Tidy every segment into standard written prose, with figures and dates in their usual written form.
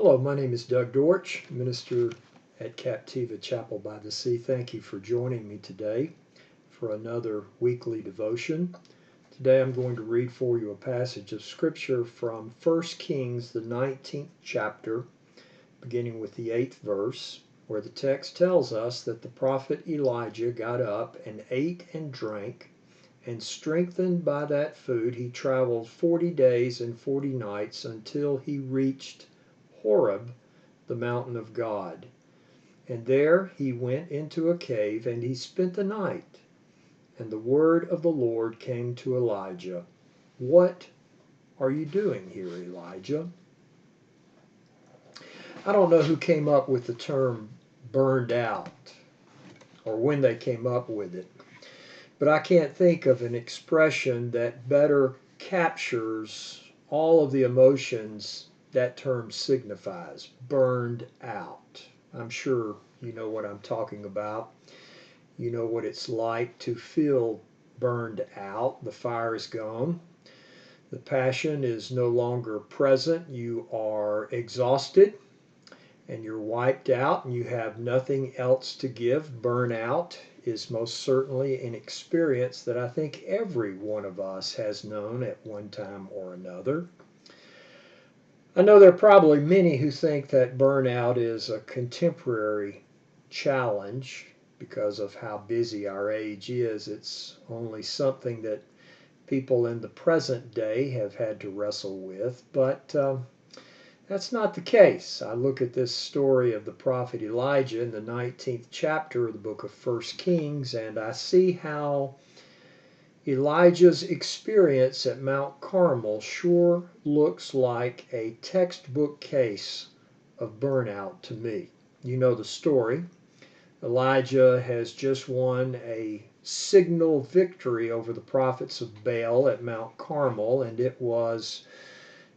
Hello, my name is Doug Dortch, minister at Captiva Chapel by the Sea. Thank you for joining me today for another weekly devotion. Today I'm going to read for you a passage of Scripture from 1 Kings, the 19th chapter, beginning with the 8th verse, where the text tells us that the prophet Elijah got up and ate and drank, and strengthened by that food he traveled 40 days and 40 nights until he reached Horeb, the mountain of God. And there he went into a cave, and he spent the night. And the word of the Lord came to Elijah. What are you doing here, Elijah? I don't know who came up with the term burned out, or when they came up with it, but I can't think of an expression that better captures all of the emotions that term signifies. Burned out. I'm sure you know what I'm talking about. You know what it's like to feel burned out. The fire is gone. The passion is no longer present. You are exhausted and you're wiped out and you have nothing else to give. Burnout is most certainly an experience that I think every one of us has known at one time or another. I know there are probably many who think that burnout is a contemporary challenge because of how busy our age is. It's only something that people in the present day have had to wrestle with, but that's not the case. I look at this story of the prophet Elijah in the 19th chapter of the book of 1 Kings, and I see how Elijah's experience at Mount Carmel sure looks like a textbook case of burnout to me. You know the story. Elijah has just won a signal victory over the prophets of Baal at Mount Carmel, and it was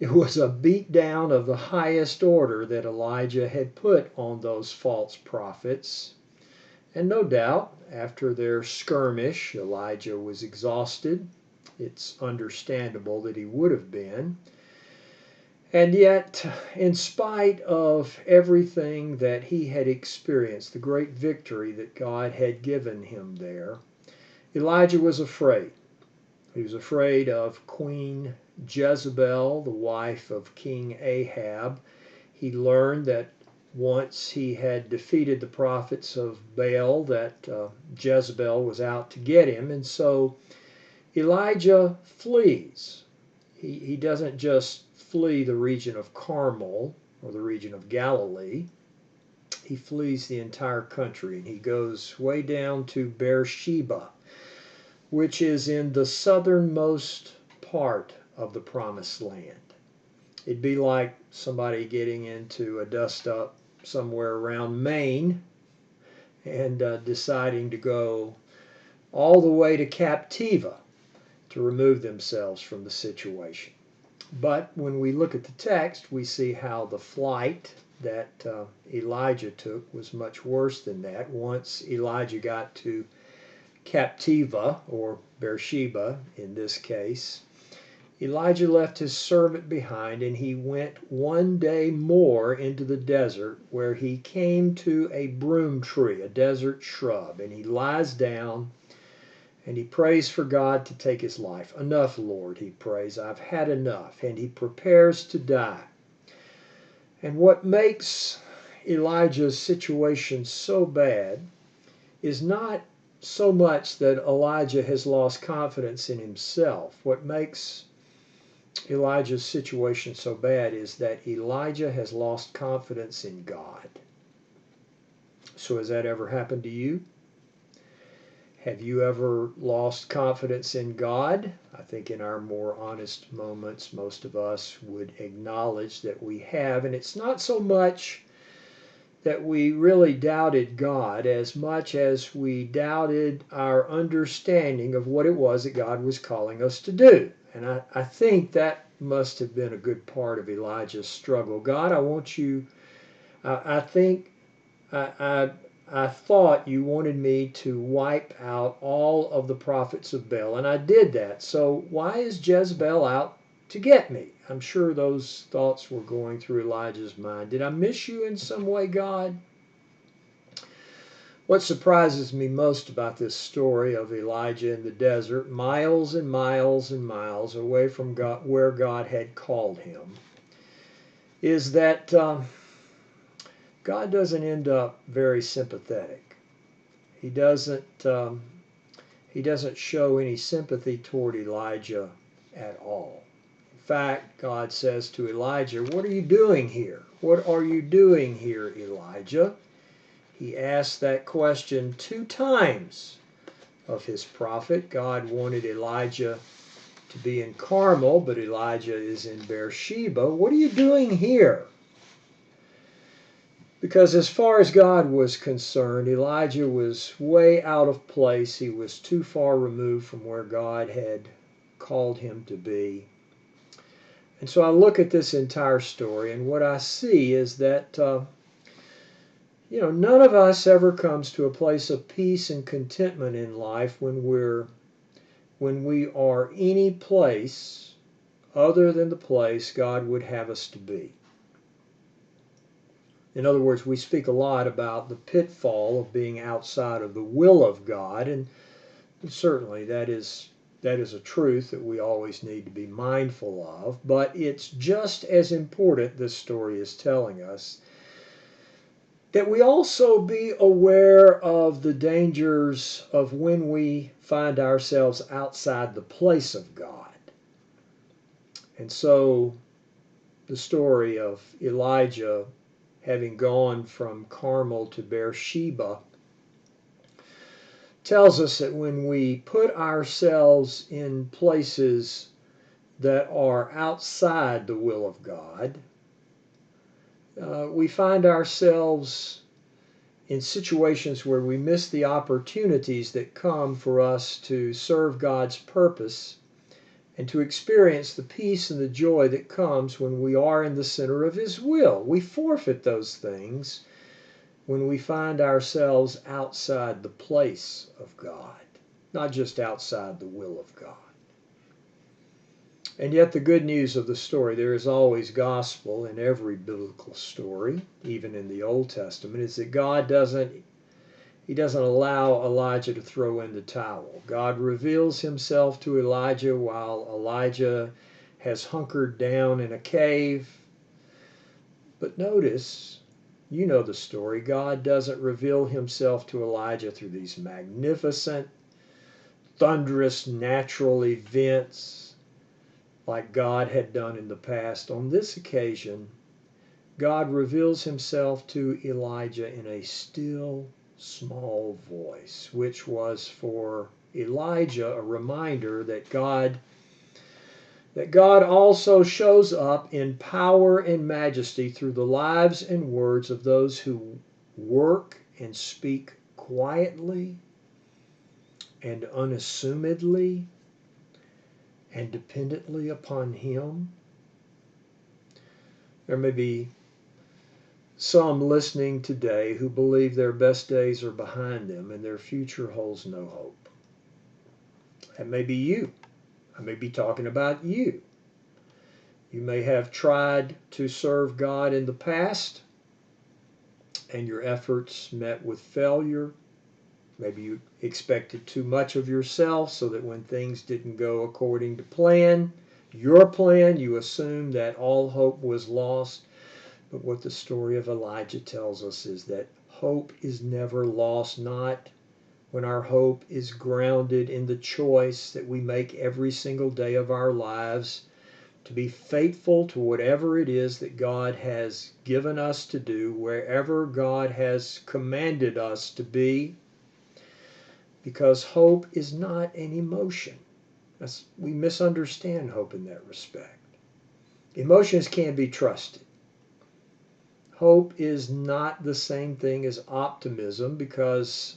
a beatdown of the highest order that Elijah had put on those false prophets. And no doubt, after their skirmish, Elijah was exhausted. It's understandable that he would have been. And yet, in spite of everything that he had experienced, the great victory that God had given him there, Elijah was afraid. He was afraid of Queen Jezebel, the wife of King Ahab. He learned that once he had defeated the prophets of Baal, that Jezebel was out to get him. And so Elijah flees. He doesn't just flee the region of Carmel or the region of Galilee. He flees the entire country, and he goes way down to Beersheba, which is in the southernmost part of the Promised Land. It'd be like somebody getting into a dust-up somewhere around Maine and deciding to go all the way to Captiva to remove themselves from the situation. But when we look at the text, we see how the flight that Elijah took was much worse than that. Once Elijah got to Captiva, or Beersheba in this case, Elijah left his servant behind, and he went one day more into the desert, where he came to a broom tree, a desert shrub, and he lies down and he prays for God to take his life. Enough, Lord, he prays, I've had enough. And he prepares to die. And what makes Elijah's situation so bad is not so much that Elijah has lost confidence in himself. What makes Elijah's situation so bad is that Elijah has lost confidence in God. So has that ever happened to you? Have you ever lost confidence in God? I think in our more honest moments, most of us would acknowledge that we have. And it's not so much that we really doubted God as much as we doubted our understanding of what it was that God was calling us to do. And I think that must have been a good part of Elijah's struggle. God, I want you, I thought you wanted me to wipe out all of the prophets of Baal, and I did that. So why is Jezebel out to get me? I'm sure those thoughts were going through Elijah's mind. Did I miss you in some way, God? What surprises me most about this story of Elijah in the desert, miles and miles and miles away from God, where God had called him, is that God doesn't end up very sympathetic. He doesn't show any sympathy toward Elijah at all. In fact, God says to Elijah, "What are you doing here? What are you doing here, Elijah?" He asked that question 2 times of his prophet. God wanted Elijah to be in Carmel, but Elijah is in Beersheba. What are you doing here? Because as far as God was concerned, Elijah was way out of place. He was too far removed from where God had called him to be. And so I look at this entire story, and what I see is that none of us ever comes to a place of peace and contentment in life when we are any place other than the place God would have us to be. In other words, we speak a lot about the pitfall of being outside of the will of God, and certainly that is a truth that we always need to be mindful of, but it's just as important, this story is telling us, that we also be aware of the dangers of when we find ourselves outside the place of God. And so the story of Elijah having gone from Carmel to Beersheba tells us that when we put ourselves in places that are outside the will of God, we find ourselves in situations where we miss the opportunities that come for us to serve God's purpose and to experience the peace and the joy that comes when we are in the center of His will. We forfeit those things when we find ourselves outside the place of God, not just outside the will of God. And yet the good news of the story, there is always gospel in every biblical story, even in the Old Testament, is that God doesn't allow Elijah to throw in the towel. God reveals himself to Elijah while Elijah has hunkered down in a cave. But notice, you know the story, God doesn't reveal himself to Elijah through these magnificent, thunderous natural events like God had done in the past. On this occasion, God reveals himself to Elijah in a still, small voice, which was for Elijah a reminder that God also shows up in power and majesty through the lives and words of those who work and speak quietly and unassumedly and dependently upon Him. There may be some listening today who believe their best days are behind them and their future holds no hope. That may be you. I may be talking about you. You may have tried to serve God in the past and your efforts met with failure. Maybe you expected too much of yourself so that when things didn't go according to your plan, you assumed that all hope was lost. But what the story of Elijah tells us is that hope is never lost, not when our hope is grounded in the choice that we make every single day of our lives to be faithful to whatever it is that God has given us to do, wherever God has commanded us to be. Because hope is not an emotion. We misunderstand hope in that respect. Emotions can't be trusted. Hope is not the same thing as optimism because,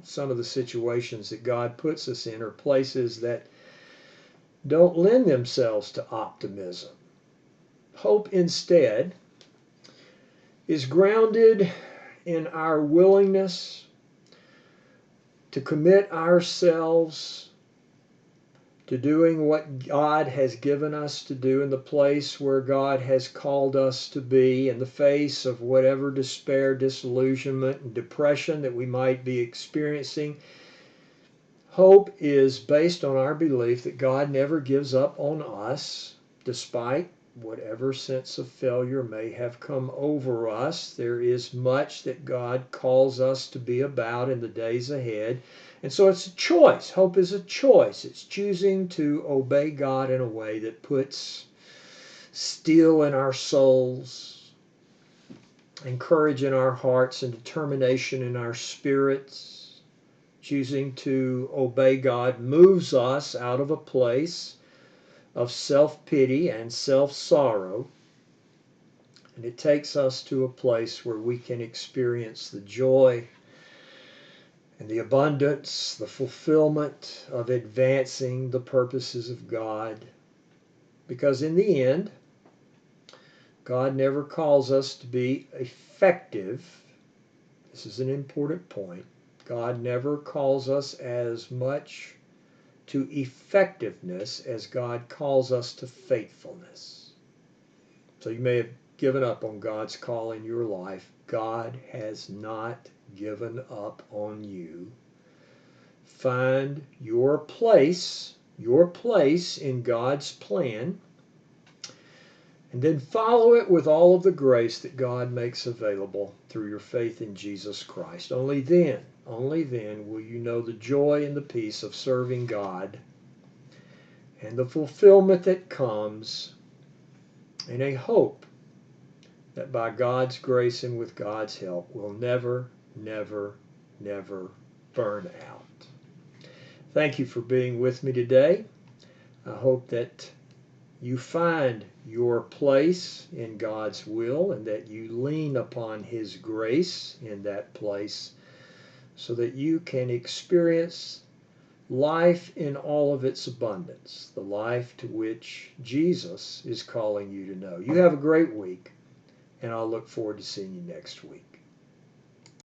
some of the situations that God puts us in are places that don't lend themselves to optimism. Hope instead is grounded in our willingness to commit ourselves to doing what God has given us to do in the place where God has called us to be in the face of whatever despair, disillusionment, and depression that we might be experiencing. Hope is based on our belief that God never gives up on us, despite whatever sense of failure may have come over us. There is much that God calls us to be about in the days ahead. And so it's a choice. Hope is a choice. It's choosing to obey God in a way that puts steel in our souls, and courage in our hearts, and determination in our spirits. Choosing to obey God moves us out of a place of self-pity and self-sorrow, and it takes us to a place where we can experience the joy and the abundance, the fulfillment of advancing the purposes of God. Because in the end, God never calls us to be effective. This is an important point. God never calls us as much to effectiveness as God calls us to faithfulness. So you may have given up on God's call in your life. God has not given up on you. Find your place in God's plan, and then follow it with all of the grace that God makes available through your faith in Jesus Christ. Only then will you know the joy and the peace of serving God and the fulfillment that comes, and a hope that by God's grace and with God's help will never, never, never burn out. Thank you for being with me today. I hope that you find your place in God's will and that you lean upon His grace in that place so that you can experience life in all of its abundance, the life to which Jesus is calling you to know. You have a great week, and I'll look forward to seeing you next week.